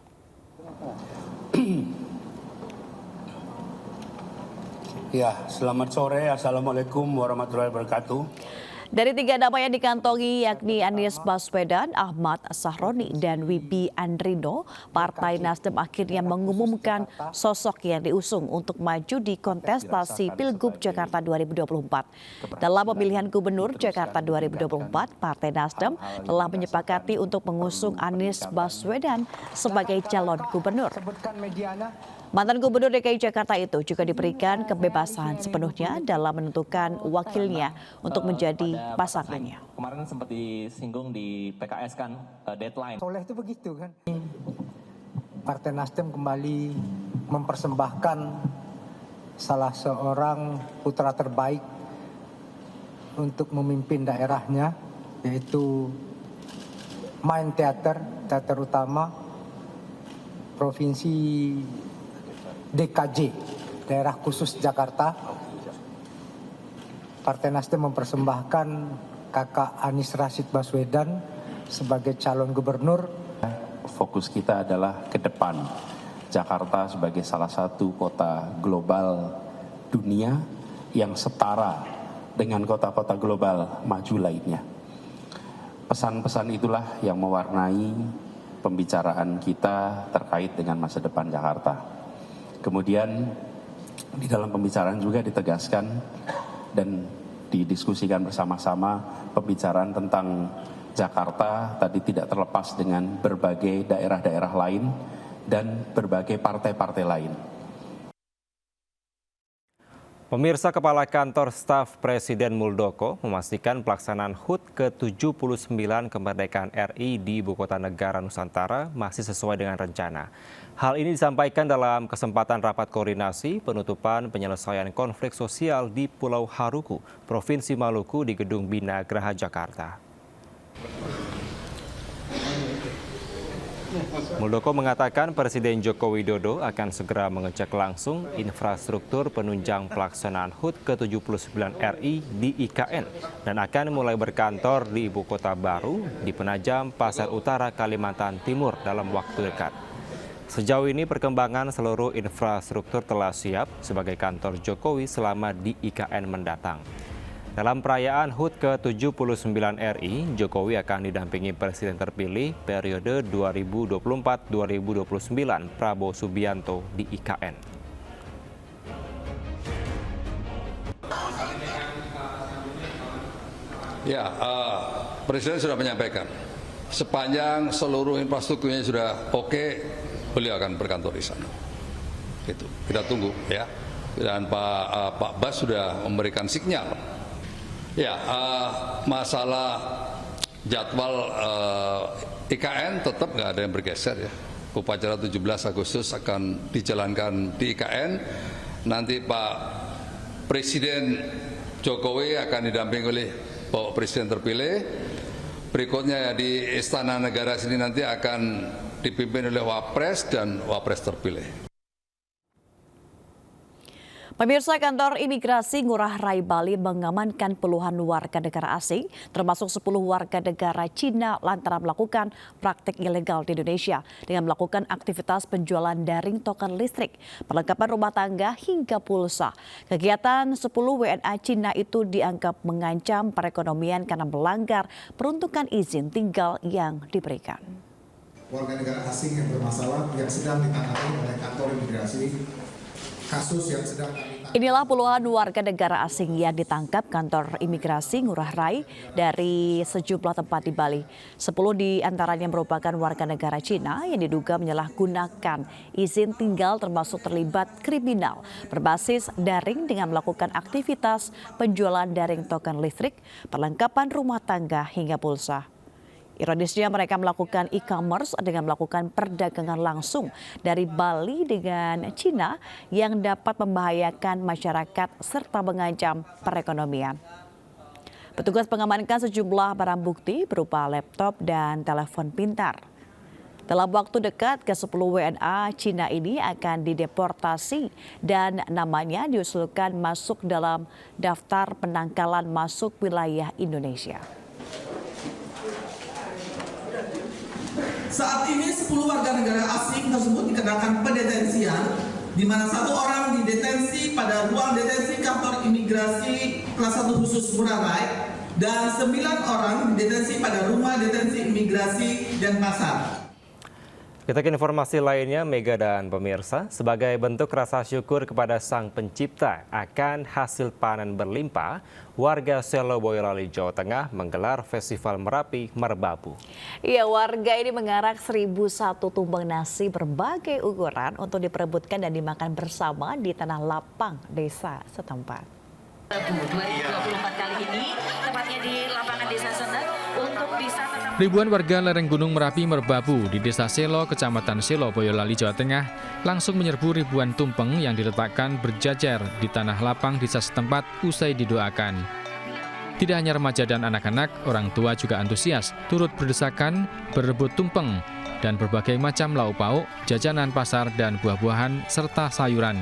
Ya, selamat sore. Assalamualaikum warahmatullahi wabarakatuh. Dari 3 nama yang dikantongi yakni Anies Baswedan, Ahmad Sahroni, dan Wibi Andrino, Partai Nasdem akhirnya mengumumkan sosok yang diusung untuk maju di kontestasi Pilgub Jakarta 2024. Dalam pemilihan Gubernur Jakarta 2024, Partai Nasdem telah menyepakati untuk mengusung Anies Baswedan sebagai calon gubernur. Mantan Gubernur DKI Jakarta itu juga diberikan kebebasan sepenuhnya dalam menentukan wakilnya untuk menjadi pasangannya. Kemarin sempat disinggung di PKS kan, deadline. Soleh itu begitu kan. Partai Nasdem kembali mempersembahkan salah seorang putra terbaik untuk memimpin daerahnya, yaitu main teater utama Provinsi DKJ, daerah khusus Jakarta. Partai Nasdem mempersembahkan kakak Anies Rashid Baswedan sebagai calon gubernur. Fokus kita adalah ke depan. Jakarta sebagai salah satu kota global dunia yang setara dengan kota-kota global maju lainnya. Pesan-pesan itulah yang mewarnai pembicaraan kita terkait dengan masa depan Jakarta. Kemudian di dalam pembicaraan juga ditegaskan dan didiskusikan bersama-sama pembicaraan tentang Jakarta tadi tidak terlepas dengan berbagai daerah-daerah lain dan berbagai partai-partai lain. Pemirsa, Kepala Kantor Staf Presiden Muldoko memastikan pelaksanaan HUT ke-79 kemerdekaan RI di Ibu Kota Negara Nusantara masih sesuai dengan rencana. Hal ini disampaikan dalam kesempatan rapat koordinasi penutupan penyelesaian konflik sosial di Pulau Haruku, Provinsi Maluku di Gedung Bina Graha Jakarta. Muldoko mengatakan Presiden Joko Widodo akan segera mengecek langsung infrastruktur penunjang pelaksanaan HUT ke-79 RI di IKN dan akan mulai berkantor di ibu kota baru di Penajam, Pasar Utara, Kalimantan Timur dalam waktu dekat. Sejauh ini perkembangan seluruh infrastruktur telah siap sebagai kantor Jokowi selama di IKN mendatang. Dalam perayaan HUT ke-79 RI, Jokowi akan didampingi Presiden terpilih periode 2024-2029 Prabowo Subianto di IKN. Ya, Presiden sudah menyampaikan, sepanjang seluruh infrastrukturnya sudah oke, beliau akan berkantor di sana. Itu kita tunggu ya. Dan Pak Bas sudah memberikan sinyal. Ya, masalah jadwal IKN tetap nggak ada yang bergeser ya. Upacara 17 Agustus akan dijalankan di IKN. Nanti Pak Presiden Jokowi akan didampingi oleh Pak Presiden terpilih. Berikutnya di Istana Negara sini nanti akan dipimpin oleh Wapres dan Wapres terpilih. Pemirsa, Kantor Imigrasi Ngurah Rai Bali mengamankan puluhan warga negara asing, termasuk 10 warga negara Cina lantaran melakukan praktik ilegal di Indonesia dengan melakukan aktivitas penjualan daring token listrik, perlengkapan rumah tangga hingga pulsa. Kegiatan 10 WNA Cina itu dianggap mengancam perekonomian karena melanggar peruntukan izin tinggal yang diberikan. Warga negara asing yang bermasalah yang sedang ditangani oleh kantor imigrasi. Inilah puluhan warga negara asing yang ditangkap kantor imigrasi Ngurah Rai dari sejumlah tempat di Bali. 10 di antaranya merupakan warga negara Cina yang diduga menyalahgunakan izin tinggal termasuk terlibat kriminal berbasis daring dengan melakukan aktivitas penjualan daring token listrik, perlengkapan rumah tangga hingga pulsa. Ironisnya mereka melakukan e-commerce dengan melakukan perdagangan langsung dari Bali dengan Cina yang dapat membahayakan masyarakat serta mengancam perekonomian. Petugas mengamankan sejumlah barang bukti berupa laptop dan telepon pintar. Dalam waktu dekat, ke-10 WNA Cina ini akan dideportasi dan namanya diusulkan masuk dalam daftar penangkalan masuk wilayah Indonesia. Saat ini 10 warga negara asing tersebut dikenakan pendetensian, di mana 1 orang didetensi pada ruang detensi kantor imigrasi kelas 1 khusus Ngurah Rai dan 9 orang didetensi pada rumah detensi imigrasi Denpasar. Kita ke informasi lainnya, Mega dan pemirsa, sebagai bentuk rasa syukur kepada Sang Pencipta akan hasil panen berlimpah, warga Selo Boyolali, Jawa Tengah menggelar Festival Merapi Merbabu. Ya, warga ini mengarak 1001 tumpeng nasi berbagai ukuran untuk diperebutkan dan dimakan bersama di tanah lapang desa setempat. 2024 kali ini, tepatnya di lapangan Desa Senek, untuk bisa tetap... Ribuan warga lereng Gunung Merapi Merbabu di Desa Selo, Kecamatan Selo, Boyolali, Jawa Tengah langsung menyerbu ribuan tumpeng yang diletakkan berjajar di tanah lapang desa setempat usai didoakan. Tidak hanya remaja dan anak-anak, orang tua juga antusias turut berdesakan berebut tumpeng dan berbagai macam lauk pauk, jajanan pasar dan buah-buahan serta sayuran.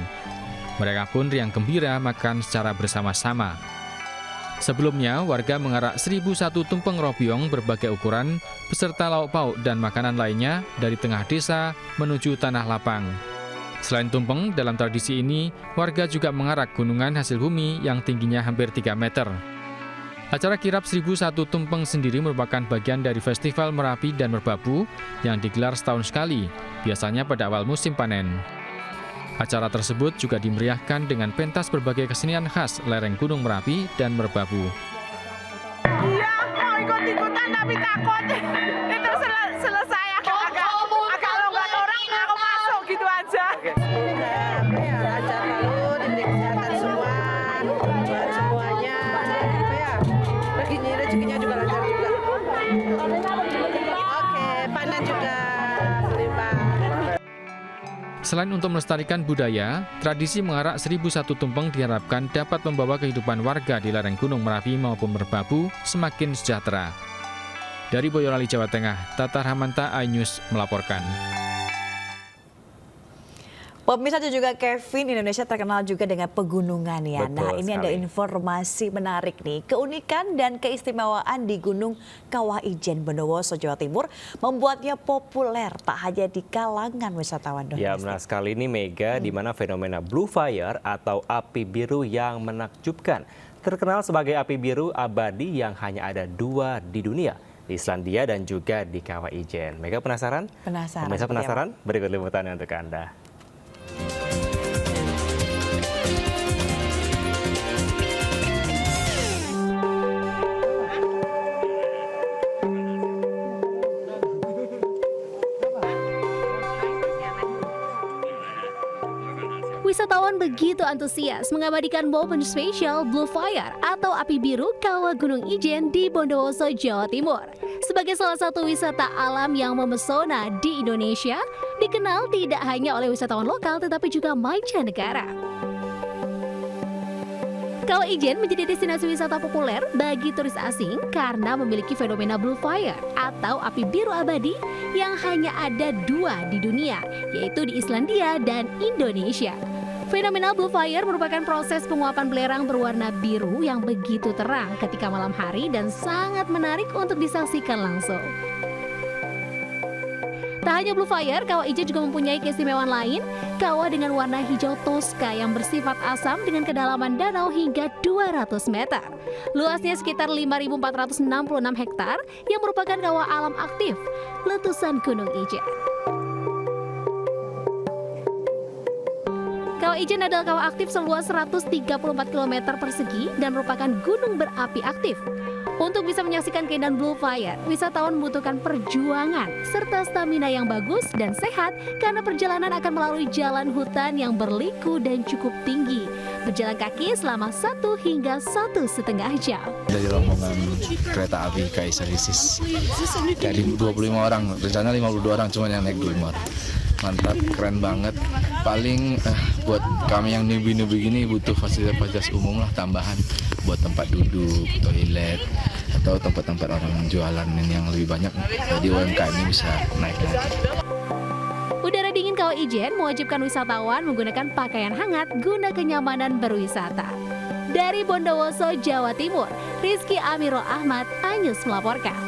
Mereka pun riang gembira makan secara bersama-sama. Sebelumnya, warga mengarak 1001 tumpeng robyong berbagai ukuran beserta lauk pauk dan makanan lainnya dari tengah desa menuju tanah lapang. Selain tumpeng, dalam tradisi ini, warga juga mengarak gunungan hasil bumi yang tingginya hampir 3 meter. Acara kirap 1001 tumpeng sendiri merupakan bagian dari Festival Merapi dan Merbabu yang digelar setahun sekali, biasanya pada awal musim panen. Acara tersebut juga dimeriahkan dengan pentas berbagai kesenian khas lereng Gunung Merapi dan Merbabu. Iya, mau ikut-ikutan tapi takut. Itu selesai agak longgar orang, aku masuk gitu aja. Lancar lalu, diberi kesehatan semua, buat semuanya. Rezekinya juga lancar juga. Oke, panen juga berlimpah. Selain untuk melestarikan budaya, tradisi mengarak 1001 tumpeng diharapkan dapat membawa kehidupan warga di lereng Gunung Merapi maupun Merbabu semakin sejahtera. Dari Boyolali, Jawa Tengah, Tatar Hamanta, iNews melaporkan. Pemirsa dan juga Kevin, Indonesia terkenal juga dengan pegunungan ya. Nah, ini ada informasi menarik nih. Keunikan dan keistimewaan di Gunung Kawah Ijen, Bondowoso, Jawa Timur membuatnya populer tak hanya di kalangan wisatawan domestik. Ya, benar sekali ini Mega, di mana fenomena Blue Fire atau api biru yang menakjubkan. Terkenal sebagai api biru abadi yang hanya ada 2 di dunia, di Islandia dan juga di Kawah Ijen. Mega penasaran? Penasaran. Pemirsa penasaran? Berikut liputannya untuk Anda. Wisatawan begitu antusias mengabadikan momen spesial Blue Fire atau api biru Kawah Gunung Ijen di Bondowoso, Jawa Timur. Sebagai salah satu wisata alam yang memesona di Indonesia, dikenal tidak hanya oleh wisatawan lokal tetapi juga mancanegara. Kawah Ijen menjadi destinasi wisata populer bagi turis asing karena memiliki fenomena Blue Fire atau api biru abadi yang hanya ada 2 di dunia, yaitu di Islandia dan Indonesia. Fenomena Blue Fire merupakan proses penguapan belerang berwarna biru yang begitu terang ketika malam hari dan sangat menarik untuk disaksikan langsung. Tak hanya Blue Fire, Kawah Ijen juga mempunyai keistimewaan lain, kawah dengan warna hijau toska yang bersifat asam dengan kedalaman danau hingga 200 meter. Luasnya sekitar 5.466 hektar yang merupakan kawah alam aktif, letusan Gunung Ijen. Kawah Ijen adalah kawah aktif seluas 134 km persegi dan merupakan gunung berapi aktif. Untuk bisa menyaksikan keindahan Blue Fire, wisatawan membutuhkan perjuangan serta stamina yang bagus dan sehat karena perjalanan akan melalui jalan hutan yang berliku dan cukup tinggi. berjalan kaki selama 1 hingga 1,5 jam. Dari rombongan kereta api Kaisar Isis. Dari 25 orang, rencana 52 orang, cuma yang naik 25 orang. Mantap, keren banget. Paling buat kami yang newbie gini butuh fasilitas umum lah tambahan. Buat tempat duduk, toilet, atau tempat-tempat orang jualan yang lebih banyak. Jadi UMKM ini bisa naik lagi. Udara dingin Kawah Ijen mewajibkan wisatawan menggunakan pakaian hangat guna kenyamanan berwisata. Dari Bondowoso, Jawa Timur, Rizky Amirul Ahmad, Anyus melaporkan.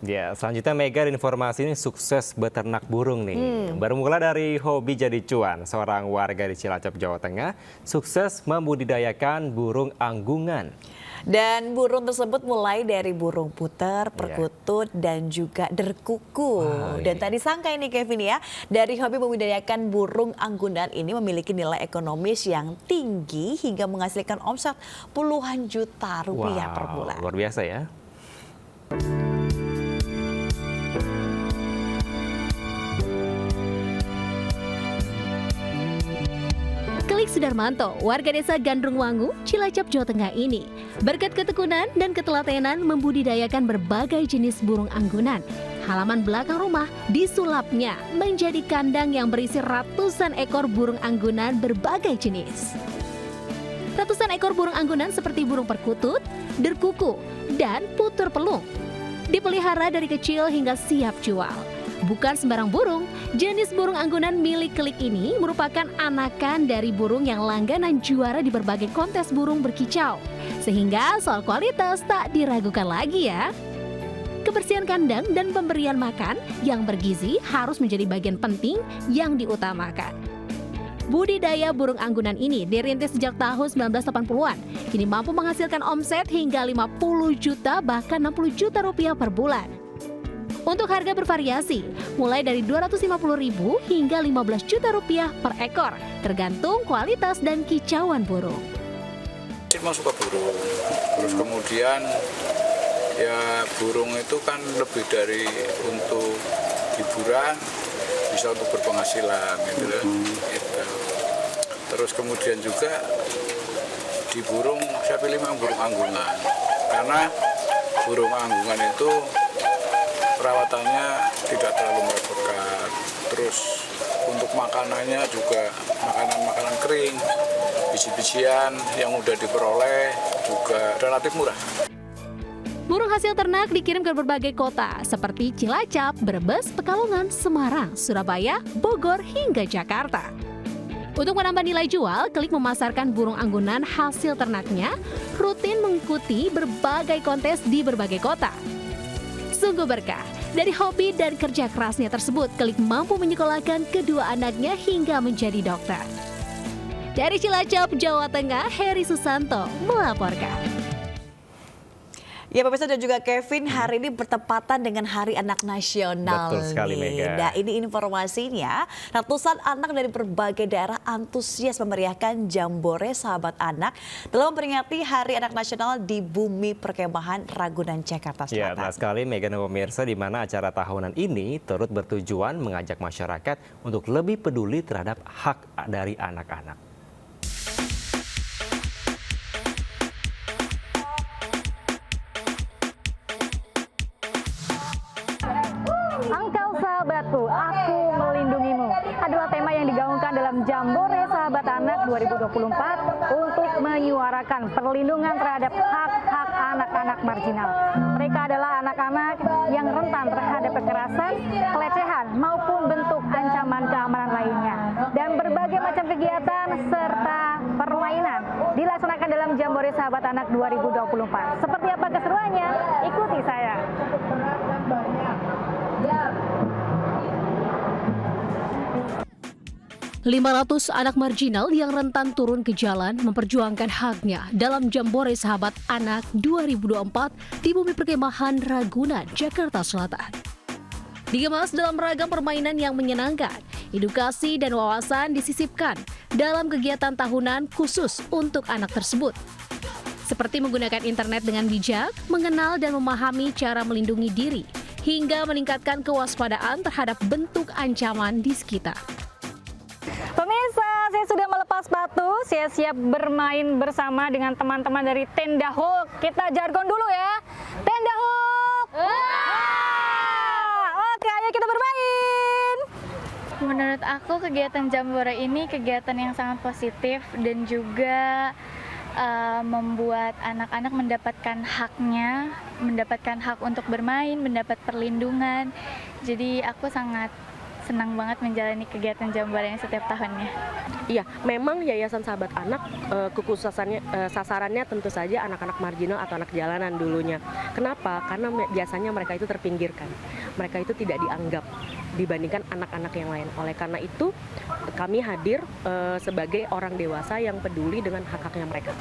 Ya, selanjutnya Mega informasi ini sukses beternak burung nih. Bermula dari hobi jadi cuan, seorang warga di Cilacap, Jawa Tengah sukses membudidayakan burung anggungan. Dan burung tersebut mulai dari burung puter, perkutut, dan juga derkuku. Dan tadi sangka ini Kevin ya, dari hobi membudidayakan burung anggunan ini memiliki nilai ekonomis yang tinggi hingga menghasilkan omset puluhan juta rupiah per bulan. Luar biasa ya. Kelik Sudarmanto, warga desa Gandrungwangu, Cilacap, Jawa Tengah ini, berkat ketekunan dan ketelatenan membudidayakan berbagai jenis burung anggunan. Halaman belakang rumah disulapnya menjadi kandang yang berisi ratusan ekor burung anggunan berbagai jenis. Ratusan ekor burung anggunan seperti burung perkutut, derkuku, dan puter pelung dipelihara dari kecil hingga siap jual. Bukan sembarang burung, jenis burung anggunan milik Kelik ini merupakan anakan dari burung yang langganan juara di berbagai kontes burung berkicau. Sehingga soal kualitas tak diragukan lagi ya. Kebersihan kandang dan pemberian makan yang bergizi harus menjadi bagian penting yang diutamakan. Budidaya burung anggunan ini dirintis sejak tahun 1980-an. Kini mampu menghasilkan omset hingga 50 juta bahkan 60 juta rupiah per bulan. Untuk harga bervariasi, mulai dari 250.000 hingga 15 juta rupiah per ekor, tergantung kualitas dan kicauan burung. Memang suka burung, terus kemudian ya burung itu kan lebih dari untuk hiburan, bisa untuk berpenghasilan gitu kan. Terus kemudian juga di burung saya pilih memang burung anggungan, karena burung anggungan itu perawatannya tidak terlalu merepotkan. Terus untuk makanannya juga makanan kering, biji-bijian yang mudah diperoleh juga relatif murah. Burung hasil ternak dikirim ke berbagai kota seperti Cilacap, Brebes, Pekalongan, Semarang, Surabaya, Bogor, hingga Jakarta. Untuk menambah nilai jual, Kelik memasarkan burung anggunan hasil ternaknya rutin mengikuti berbagai kontes di berbagai kota. Sungguh berkah, dari hobi dan kerja kerasnya tersebut, Kelik mampu menyekolahkan kedua anaknya hingga menjadi dokter. Dari Cilacap, Jawa Tengah, Heri Susanto melaporkan. Ya pemirsa dan juga Kevin, hari ini bertepatan dengan Hari Anak Nasional. Betul sekali, Mega. Nah ini informasinya, ratusan anak dari berbagai daerah antusias memeriahkan Jambore Sahabat Anak dalam memperingati Hari Anak Nasional di Bumi Perkemahan Ragunan, Jakarta Selatan. Ya, benar sekali Mega dan pemirsa, di mana acara tahunan ini turut bertujuan mengajak masyarakat untuk lebih peduli terhadap hak dari anak-anak. Engkau sahabatku, aku melindungimu adalah tema yang digaungkan dalam Jambore Sahabat Anak 2024 untuk menyuarakan perlindungan terhadap hak-hak anak-anak marginal. Mereka adalah anak-anak yang rentan terhadap kekerasan, pelecehan maupun bentuk ancaman keamanan lainnya. Dan berbagai macam kegiatan serta permainan dilaksanakan dalam Jambore Sahabat Anak 2024. Seperti apa keseruannya? Ikuti saya. 500 anak marginal yang rentan turun ke jalan memperjuangkan haknya dalam Jambore Sahabat Anak 2024 di Bumi Perkemahan Ragunan, Jakarta Selatan. Dikemas dalam ragam permainan yang menyenangkan, edukasi dan wawasan disisipkan dalam kegiatan tahunan khusus untuk anak tersebut. Seperti menggunakan internet dengan bijak, mengenal dan memahami cara melindungi diri, hingga meningkatkan kewaspadaan terhadap bentuk ancaman di sekitar. saya sudah melepas sepatu, saya siap bermain bersama dengan teman-teman dari Tenda Hook. Kita jargon dulu ya. Tenda Hook. Oke, ayo kita bermain. Menurut aku kegiatan Jambore ini kegiatan yang sangat positif dan juga membuat anak-anak mendapatkan haknya, mendapatkan hak untuk bermain, mendapat perlindungan. Jadi aku sangat senang banget menjalani kegiatan Jambore yang setiap tahunnya. Iya, memang Yayasan Sahabat Anak kekhususannya sasarannya tentu saja anak-anak marginal atau anak jalanan dulunya. Kenapa? Karena biasanya mereka itu terpinggirkan. Mereka itu tidak dianggap dibandingkan anak-anak yang lain. Oleh karena itu, kami hadir sebagai orang dewasa yang peduli dengan hak-haknya mereka.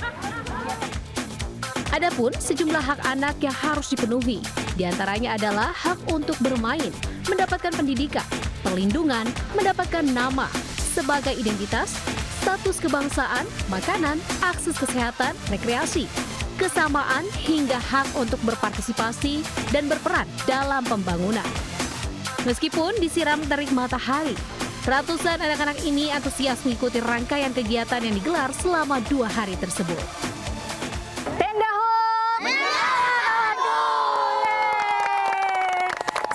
Adapun sejumlah hak anak yang harus dipenuhi, diantaranya adalah hak untuk bermain, mendapatkan pendidikan, perlindungan, mendapatkan nama sebagai identitas, status kebangsaan, makanan, akses kesehatan, rekreasi, kesamaan hingga hak untuk berpartisipasi dan berperan dalam pembangunan. Meskipun disiram terik matahari, ratusan anak-anak ini antusias mengikuti rangkaian kegiatan yang digelar selama 2 hari tersebut. Tenda Hook.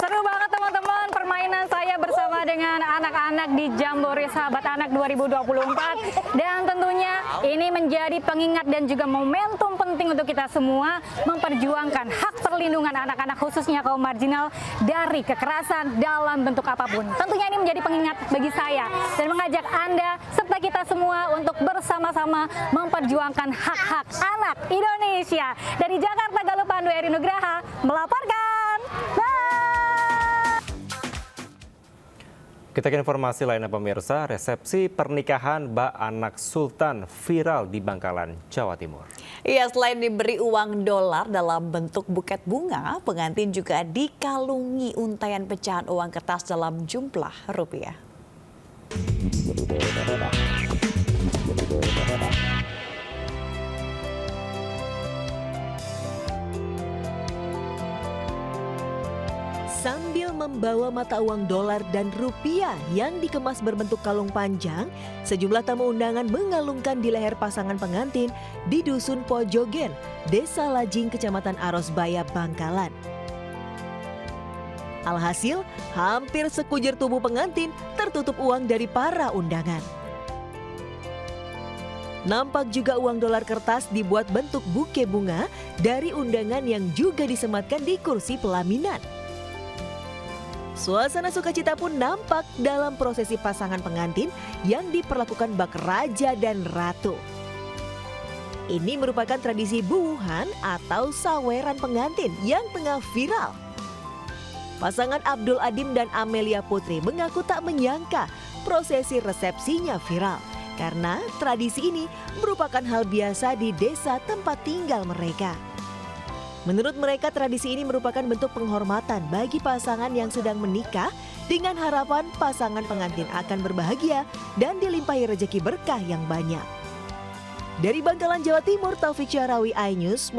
Seru banget teman-teman permainan saya bersama dengan anak-anak di Jambore Sahabat Anak 2024. Dan tentunya ini menjadi pengingat dan juga momentum penting untuk kita semua memperjuangkan hak perlindungan anak-anak khususnya kaum marginal dari kekerasan dalam bentuk apapun. Tentunya ini menjadi pengingat bagi saya dan mengajak Anda serta kita semua untuk bersama-sama memperjuangkan hak-hak anak Indonesia. Dari Jakarta, Galuh Pandu Eri Nugraha melaporkan. Bye. Kita ke informasi lainnya pemirsa, resepsi pernikahan bak anak Sultan viral di Bangkalan, Jawa Timur. Iya, selain diberi uang dolar dalam bentuk buket bunga, pengantin juga dikalungi untayan pecahan uang kertas dalam jumlah rupiah. Sambil membawa mata uang dolar dan rupiah yang dikemas berbentuk kalung panjang, sejumlah tamu undangan mengalungkan di leher pasangan pengantin di Dusun Pojogen, Desa Lajing, Kecamatan Arosbaya, Bangkalan. Alhasil, hampir sekujur tubuh pengantin tertutup uang dari para undangan. Nampak juga uang dolar kertas dibuat bentuk buke bunga dari undangan yang juga disematkan di kursi pelaminan. Suasana sukacita pun nampak dalam prosesi pasangan pengantin yang diperlakukan bak raja dan ratu. Ini merupakan tradisi buuhan atau saweran pengantin yang tengah viral. Pasangan Abdul Adim dan Amelia Putri mengaku tak menyangka prosesi resepsinya viral karena tradisi ini merupakan hal biasa di desa tempat tinggal mereka. Menurut mereka, tradisi ini merupakan bentuk penghormatan bagi pasangan yang sedang menikah dengan harapan pasangan pengantin akan berbahagia dan dilimpahi rezeki berkah yang banyak. Dari Bangkalan, Jawa Timur, Taufik Syahrawi, iNews.